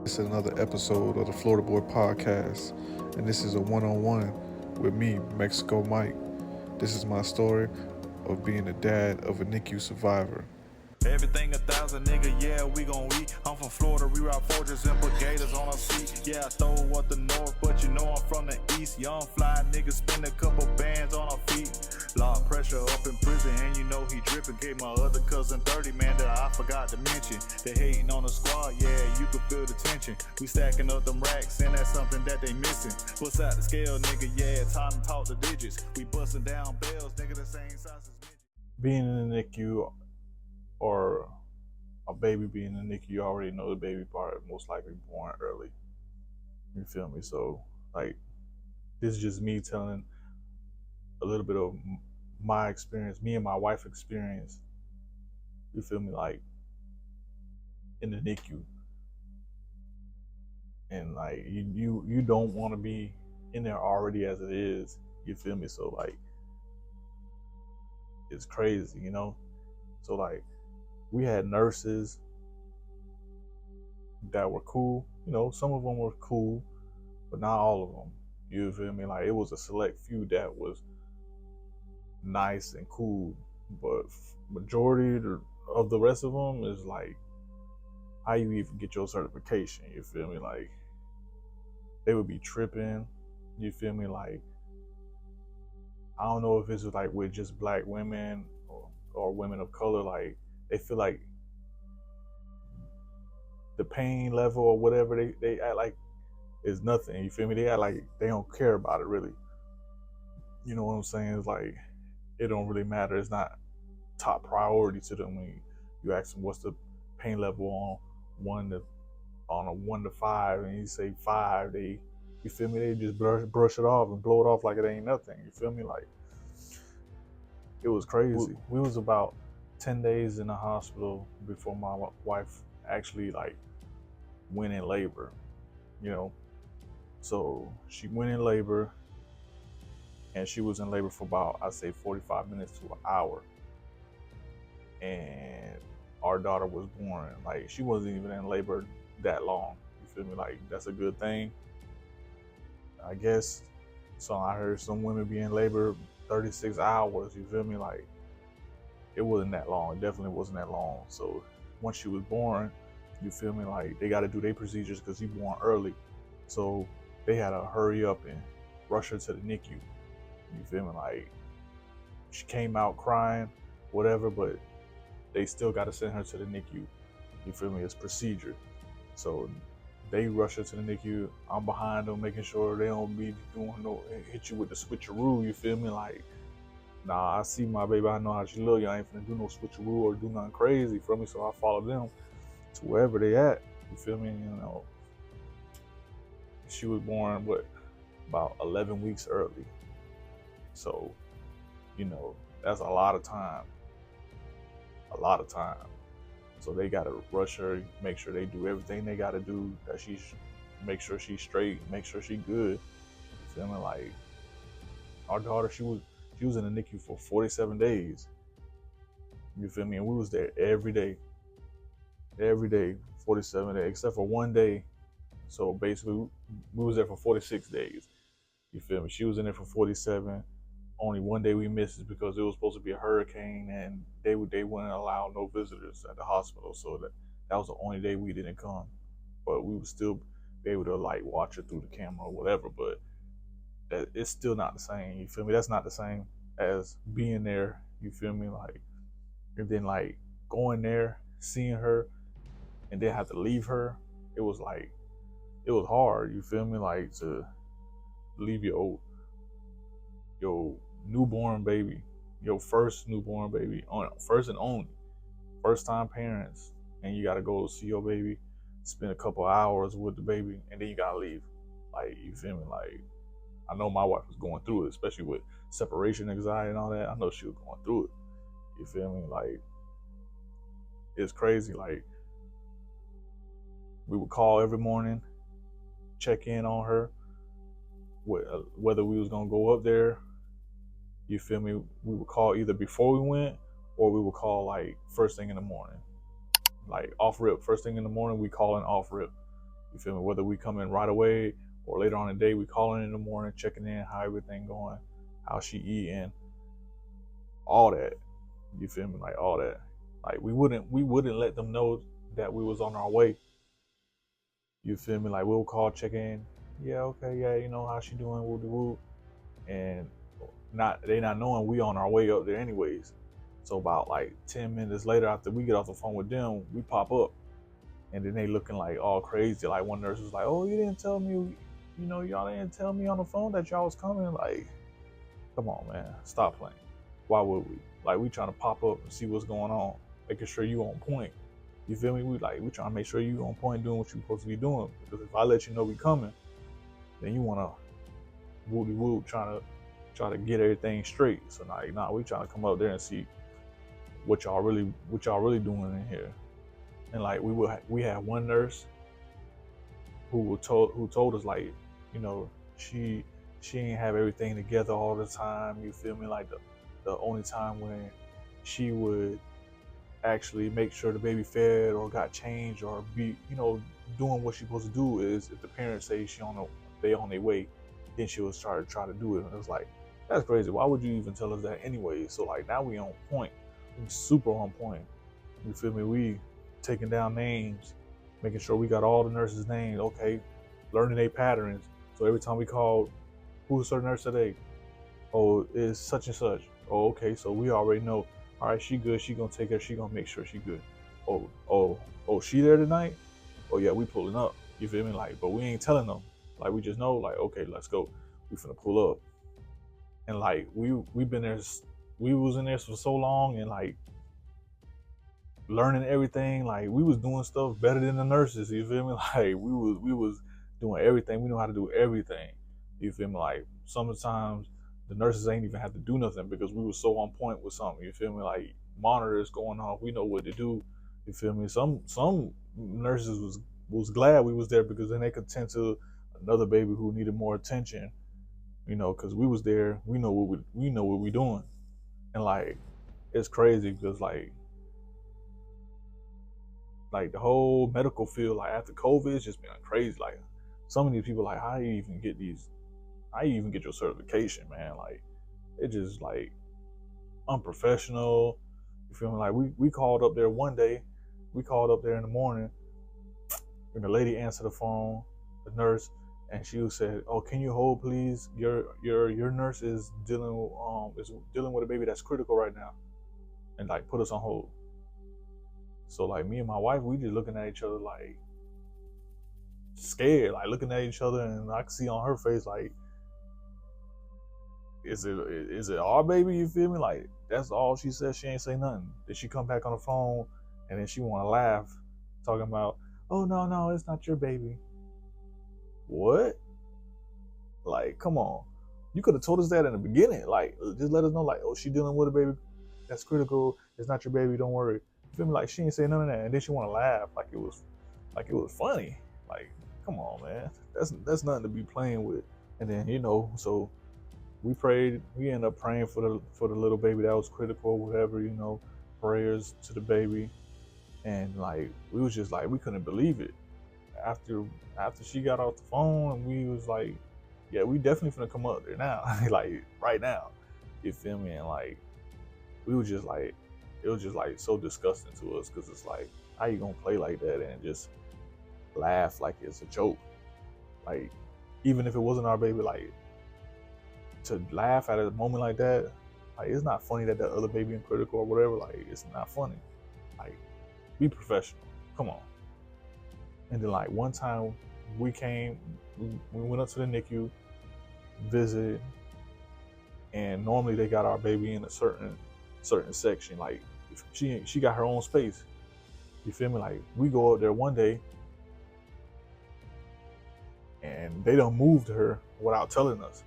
This is another episode of the Florida Boy Podcast, and this is a one-on-one with me, Mexico Mike. This is my story of being the dad of a NICU survivor. Everything 1,000, nigga, yeah, we gon' eat. I'm from Florida, we rock forges and put gators on our feet. Yeah, I throw up the north, but you know I'm from the east. Young fly nigga, spend a couple bands on our feet. Lot of pressure up in prison, and you know he drippin'. Gave my other cousin 30, man, that I forgot to mention. They hating on the squad, yeah, you can feel the tension. We stacking up them racks, and that's something that they missing. What's out the scale, nigga, yeah, time to talk the digits. We bustin' down bells, nigga, the same size as midget. Being in the NICU or a baby being in the NICU, you already know the baby part most likely born early. You feel me? So, like, this is just me telling a little bit of my experience, me and my wife experience. You feel me? Like, in the NICU. And, like, you don't want to be in there already as it is. You feel me? So, like, it's crazy, you know? So, like, we had nurses that were cool. You know, some of them were cool, but not all of them. You feel me? Like, it was a select few that was nice and cool, but majority of the rest of them is like, how you even get your certification? You feel me? Like, they would be tripping. You feel me? Like, I don't know if it's like with just black women or women of color. Like, they feel like the pain level or whatever they act like is nothing. You feel me? They act like they don't care about it really. You know what I'm saying? It's like, it don't really matter. It's not top priority to them when you ask them what's the pain level on a 1 to 5, and you say 5. You feel me? They just brush it off and blow it off like it ain't nothing. You feel me? Like, it was crazy. We was about 10 days in the hospital before my wife actually like went in labor, you know. So she went in labor, and she was in labor for about, I'd say 45 minutes to an hour. And our daughter was born. Like, she wasn't even in labor that long. You feel me? Like, that's a good thing, I guess. So I heard some women be in labor 36 hours. You feel me? Like, it wasn't that long. It definitely wasn't that long. So once she was born, you feel me? Like, they got to do their procedures because she born early. So they had to hurry up and rush her to the NICU. You feel me? Like, she came out crying, whatever, but they still got to send her to the NICU. You feel me? It's procedure. So they rush her to the NICU. I'm behind them, making sure they don't be doing hit you with the switcheroo. You feel me? Like, nah, I see my baby. I know how she look. I ain't finna do no switcheroo or do nothing crazy for me. So I follow them to wherever they at. You feel me? You know, she was born about 11 weeks early. So, you know, that's a lot of time. A lot of time. So they gotta rush her, make sure they do everything they gotta do, that make sure she's straight, make sure she good. You feel me? Like, our daughter, she was in the NICU for 47 days. You feel me? And we was there every day, 47 days, except for one day. So basically, we was there for 46 days. You feel me? She was in there for 47. Only one day we missed is because it was supposed to be a hurricane, and they wouldn't allow no visitors at the hospital. So that was the only day we didn't come. But we would still be able to, like, watch her through the camera or whatever. But it's still not the same. You feel me? That's not the same as being there. You feel me? Like, and then, like, going there, seeing her, and then have to leave her. It was hard. You feel me? Like, to leave your newborn baby, your first newborn baby, first and only, first time parents, and you gotta go see your baby, spend a couple hours with the baby, and then you gotta leave. Like, you feel me? Like, I know my wife was going through it, especially with separation anxiety and all that. I know she was going through it. You feel me? Like, it's crazy. Like, we would call every morning, check in on her, whether we was gonna go up there. You feel me? We would call either before we went, or we would call like first thing in the morning. Like off rip, first thing in the morning, we call in off rip. You feel me? Whether we come in right away or later on in the day, we calling in the morning, checking in, how everything going, how she eating, all that. You feel me? Like all that. Like we wouldn't let them know that we was on our way. You feel me? Like we'll call, check in. Yeah, okay, yeah, you know how she doing, woo woo, and they not knowing we on our way up there anyways. So about like 10 minutes later, after we get off the phone with them, we pop up, and then they looking like all crazy. Like one nurse was like, "Oh, you didn't tell me, you know, y'all didn't tell me on the phone that y'all was coming." Like, come on, man, stop playing. Why would we? Like, we trying to pop up and see what's going on, making sure you on point. You feel me? We trying to make sure you on point, doing what you supposed to be doing. Because if I let you know we coming, then you wanna woody woo try to get everything straight. So nah, we trying to come up there and see what y'all really doing in here. And like we had one nurse who told us, like, you know, she ain't have everything together all the time. You feel me? Like the only time when she would actually make sure the baby fed or got changed or be, you know, doing what she's supposed to do is if the parents say they on their way, then she was try to do it. And it was like, that's crazy. Why would you even tell us that anyway? So like now we on point. We super on point. You feel me? We taking down names, making sure we got all the nurses' names. Okay, learning their patterns. So every time we call, who's our nurse today? Oh, it's such and such. Oh, okay. So we already know. All right, she good. She gonna take her. She gonna make sure she good. Oh, she there tonight? Oh yeah, we pulling up. You feel me? Like, but we ain't telling them. Like we just know. Like, okay, let's go. We finna pull up. And like we been there. We was in there for so long, and like learning everything. Like we was doing stuff better than the nurses. You feel me? Like we was doing everything. We know how to do everything. You feel me? Like sometimes the nurses ain't even have to do nothing because we were so on point with something. You feel me? Like monitors going off, we know what to do. You feel me? Some nurses was glad we was there because then they could tend to another baby who needed more attention. You know, because we was there, we know what we doing, and like it's crazy because like the whole medical field, like after COVID, it's just been crazy. Like some of these people, like how do you even get your certification, man? Like it just like unprofessional. You feel me? Like we called up there one day, we called up there in the morning, and the lady answered the phone, the nurse, and she said, "Oh, can you hold, please? Your nurse is dealing with a baby that's critical right now," and like put us on hold. So like me and my wife, we just looking at each other like scared, like looking at each other, and I can see on her face like, is it our baby? You feel me? Like that's all she said. She ain't say nothing. Then she come back on the phone, and then she want to laugh, talking about, "Oh no, it's not your baby." What? Like, come on. You could have told us that in the beginning. Like, just let us know, like, oh, she dealing with a baby that's critical. It's not your baby. Don't worry. You feel me? Like, she ain't say none of that, and then she want to laugh like it was funny. Like, come on, man. That's nothing to be playing with. And then so we prayed. We ended up praying for the little baby that was critical, whatever. Prayers to the baby, and like we was just like we couldn't believe it. After she got off the phone, and we was like, yeah, we definitely finna come up there now, like right now. You feel me? And like we was just like, it was just like so disgusting to us because it's like, how you gonna play like that and just laugh like it's a joke? Like even if it wasn't our baby, like to laugh at a moment like that, like it's not funny that other baby in critical or whatever. Like it's not funny. Like be professional. Come on. And then like one time we went up to the NICU visit, and normally they got our baby in a certain section. Like if she got her own space. You feel me? Like we go up there one day, and they done moved her without telling us.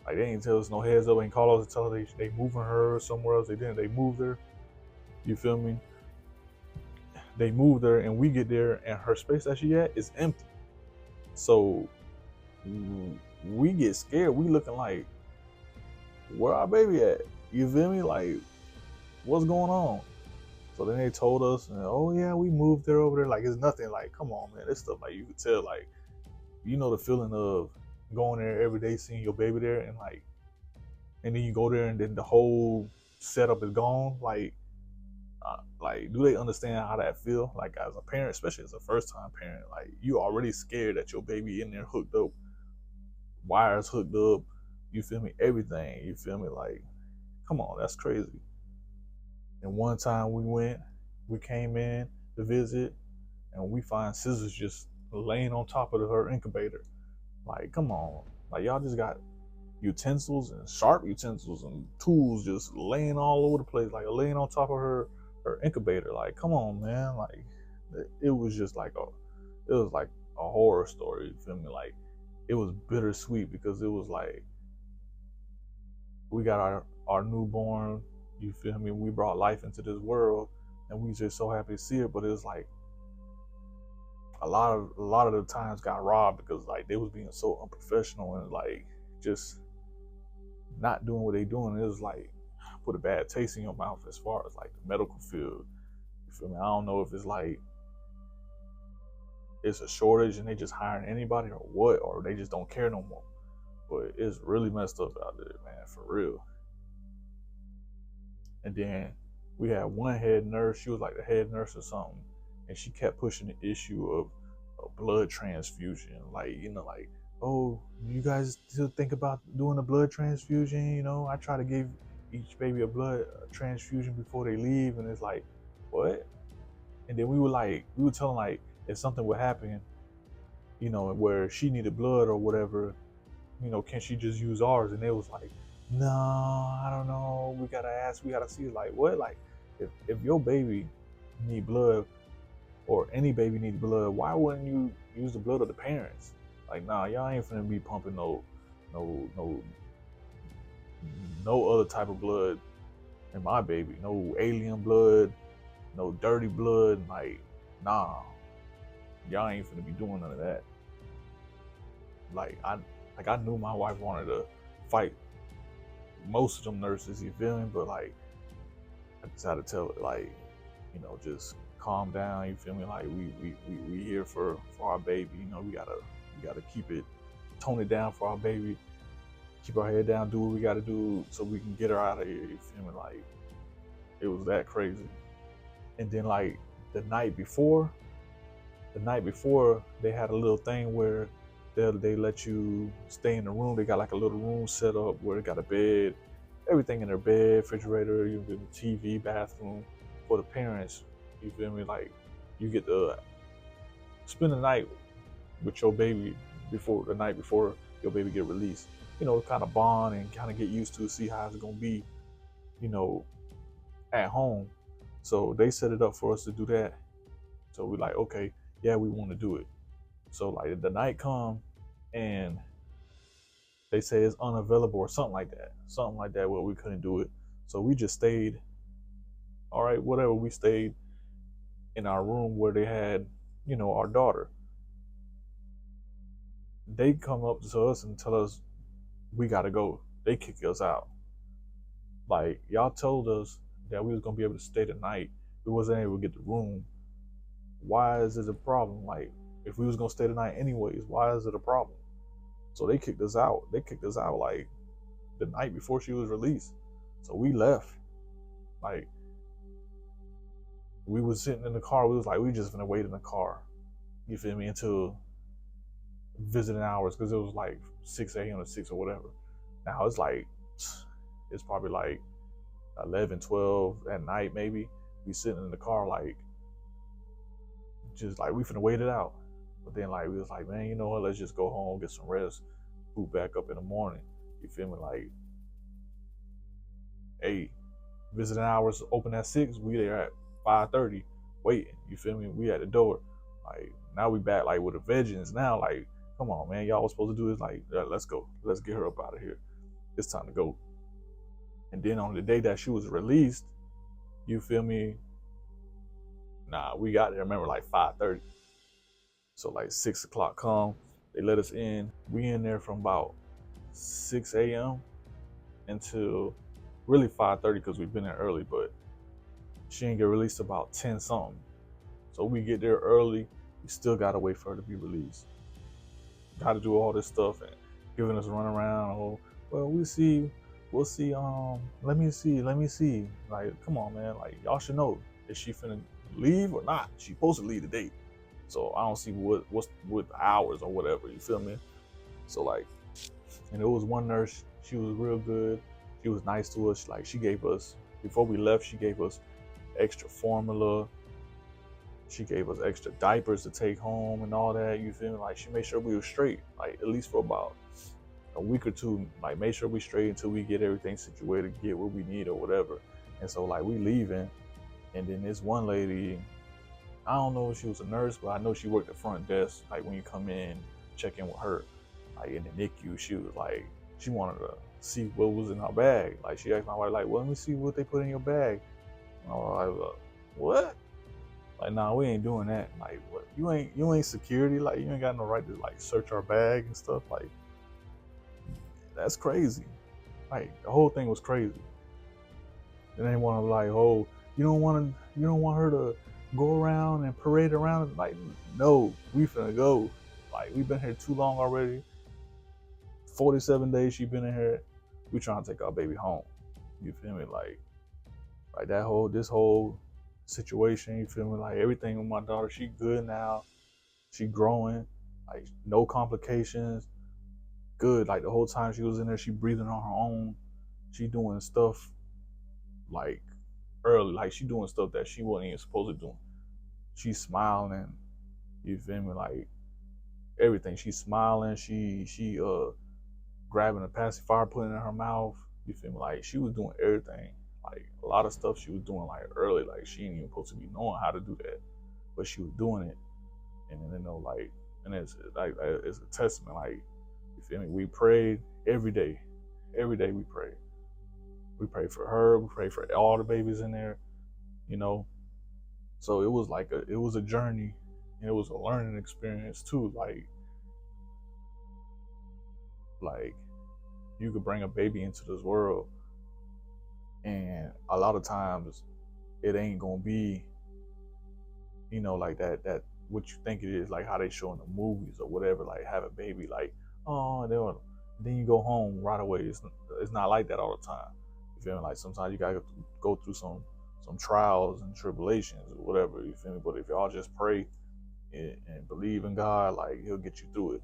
Like they didn't tell us no heads up, ain't call us to tell her they moving her somewhere else. They didn't. They moved her. You feel me? They moved her, and we get there, and her space that she at is empty. So we get scared. We looking like, where our baby at? You feel me? Like, what's going on? So then they told us, oh yeah, we moved there over there. Like it's nothing. Like come on, man, this stuff like you could tell. Like you know the feeling of going there every day, seeing your baby there, and then you go there and then the whole setup is gone. Like do they understand how that feel? Like as a parent, especially as a first time parent, like you already scared that your baby in there hooked up, wires hooked up. You feel me? Everything. You feel me? Like come on, that's crazy. And one time we came in to visit, and we find scissors just laying on top of her incubator. Like, come on, like y'all just got utensils and sharp utensils and tools just laying all over the place, like laying on top of her incubator. Like, come on, man. Like, it was just like a horror story. You feel me? Like, it was bittersweet because it was like we got our newborn. You feel me? We brought life into this world, and we just so happy to see it. But it was like a lot of the times got robbed because like they was being so unprofessional and like just not doing what they doing. It was like put a bad taste in your mouth as far as like the medical field. You feel me? I don't know if it's like it's a shortage and they just hiring anybody or what, or they just don't care no more. But it's really messed up out there, man, for real. And then we had one head nurse. She was like the head nurse or something, and she kept pushing the issue of a blood transfusion. Like, you know, like, oh, you guys still think about doing a blood transfusion? You know, I try to give each baby a blood transfusion before they leave, and it's like, what? And then we were telling like if something would happen, you know, where she needed blood or whatever, you know, can she just use ours? And it was like, no, I don't know. We gotta ask. We gotta see. Like what? Like if your baby need blood or any baby needs blood, why wouldn't you use the blood of the parents? Like, nah, y'all ain't finna be pumping no other type of blood in my baby. No alien blood, no dirty blood. Like, nah, y'all ain't finna be doing none of that. I knew my wife wanted to fight most of them nurses, you feel me? But like, I just had to tell her, like, you know, just calm down. You feel me? Like we here for our baby. You know, we gotta keep it, tone it down for our baby. Keep our head down, do what we gotta do so we can get her out of here. You feel me? Like, it was that crazy. And then like the night before, they had a little thing where they let you stay in the room. They got like a little room set up where they got a bed, everything in their bed, refrigerator, you get a TV, bathroom for the parents. You feel me? Like you get to spend the night with your baby the night before your baby get released. You know, kind of bond and kind of get used to see how it's gonna be, you know, at home. So they set it up for us to do that. So we like, okay, yeah, we want to do it. So like the night come and they say it's unavailable or something like that where we couldn't do it. So we just stayed, all right, whatever. We stayed in our room where they had, you know, our daughter. They come up to us and tell us we gotta go. They kick us out. Like, y'all told us that we was gonna be able to stay the night. We wasn't able to get the room. Why is it a problem? Like, if we was gonna stay the night anyways, why is it a problem? So they kicked us out. They kicked us out like the night before she was released. So we left. Like, we was sitting in the car. We was like, we just gonna wait in the car. You feel me? Until visiting hours, because it was like 6 a.m. to 6 or whatever. Now it's like, it's probably like 11, 12 at night maybe. We sitting in the car like, just like we finna wait it out. But then like we was like, man, you know what? Let's just go home, get some rest, boot back up in the morning. You feel me? Like, hey, visiting hours open at 6. We there at 5:30, waiting. You feel me? We at the door. Like, now we back like with a vengeance. Now like, come on, man, y'all was supposed to do this. Like, let's go. Let's get her up out of here. It's time to go. And then on the day that she was released, you feel me? Nah, we got there. Remember, like 5:30. So like 6 o'clock come, they let us in. We in there from about 6 a.m. until really 5:30 because we've been there early. But She ain't get released about 10 something. So we get there early, we still gotta wait for her to be released. Gotta do all this stuff and giving us a run around. Oh, well, we'll see. Let me see. Like, come on, man. Like, y'all should know, is she finna leave or not? She supposed to leave today. So I don't see what's with the hours or whatever. You feel me? So like, and it was one nurse. She was real good. She was nice to us. Like, she gave us, before we left, she gave us extra formula. She gave us extra diapers to take home and all that. You feel me? Like, she made sure we were straight, like at least for about a week or two. Like, make sure we straight until we get everything situated, get what we need or whatever. And so like, we leaving, and then this one lady, I don't know if she was a nurse, but I know she worked the front desk. Like, when you come in, check in with her, like in the NICU, she was like, she wanted to see what was in our bag. Like, she asked my wife, like, well, let me see what they put in your bag. And I was like, what? Like, nah, we ain't doing that. Like, what? You ain't security. Like, you ain't got no right to like search our bag and stuff. Like, that's crazy. Like, the whole thing was crazy. And they want to like, oh, you don't want her to go around and parade around. Like, no, we finna go. Like, we've been here too long already. 47 days she been in here. We trying to take our baby home. You feel me? Like this whole situation, you feel me? Like, everything with my daughter, she good now. She growing, like, no complications. Good. Like, the whole time she was in there, she breathing on her own. She doing stuff like early, like she doing stuff that she wasn't even supposed to do. She's smiling, you feel me? Like, everything. She's smiling. She grabbing a pacifier, putting it in her mouth. You feel me? Like, she was doing everything. Like, a lot of stuff she was doing like early. Like, she ain't even supposed to be knowing how to do that, but she was doing it. And then, you know, like, and it's like, it's a testament. Like, you feel me? We prayed every day. Every day we prayed. We prayed for her. We prayed for all the babies in there. You know, so it was like it was a journey, and it was a learning experience too. Like you could bring a baby into this world, and a lot of times it ain't gonna be, you know, like that what you think it is, like how they show in the movies or whatever. Like, have a baby, like, oh, then you go home right away. It's not like that all the time. You feel me? Like, sometimes you gotta go through some trials and tribulations or whatever. You feel me? But if y'all just pray and believe in God, like, He'll get you through it.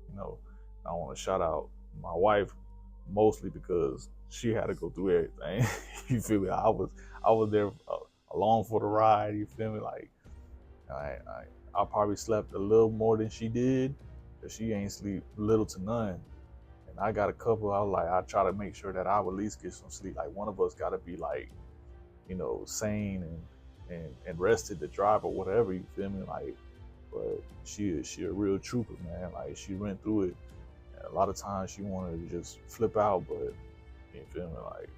You know, I want to shout out my wife mostly because she had to go through everything. You feel me? I was there along for the ride. You feel me? Like, I probably slept a little more than she did, because she ain't sleep little to none. And I got a couple. I try to make sure that I would at least get some sleep. Like, one of us got to be, like, you know, sane and rested to drive or whatever. You feel me? Like, but she a real trooper, man. Like, she went through it. And a lot of times she wanted to just flip out, but you feel me? Like,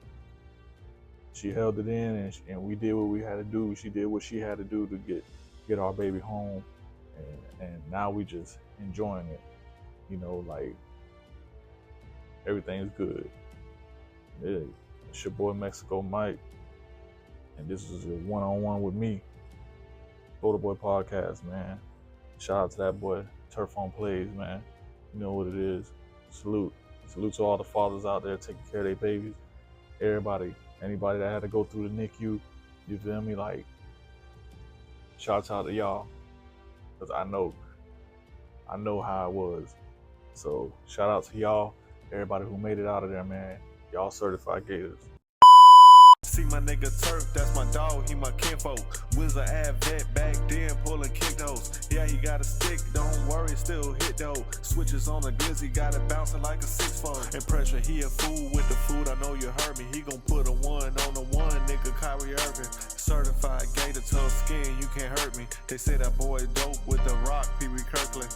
she held it in, and we did what we had to do. She did what she had to do to get our baby home, and now we just enjoying it. You know, like, everything's good. Yeah, it's your boy Mexico Mike, and this is a one-on-one with me, Florida Boy Podcast, man. Shout out to that boy, Turf on Plays, man. You know what it is. Salute to all the fathers out there taking care of their babies. Everybody, anybody that had to go through the NICU, you feel me? Like, shouts out to y'all, because I know how it was. So shout out to y'all, everybody who made it out of there, man. Y'all certified gators. See my nigga Turf, that's my dog, he my kinfolk. Wizard vet back then, pulling kick those. Yeah, he got a stick, don't worry, still hit though. Switches on the glizzy, got it bouncing like a 6-4. And pressure, he a fool with the food, I know you heard me. He gon' put a 1 on the 1, nigga Kyrie Irving. Certified gator, tough skin, you can't hurt me. They say that boy dope with the rock, Pee Wee Kirkland.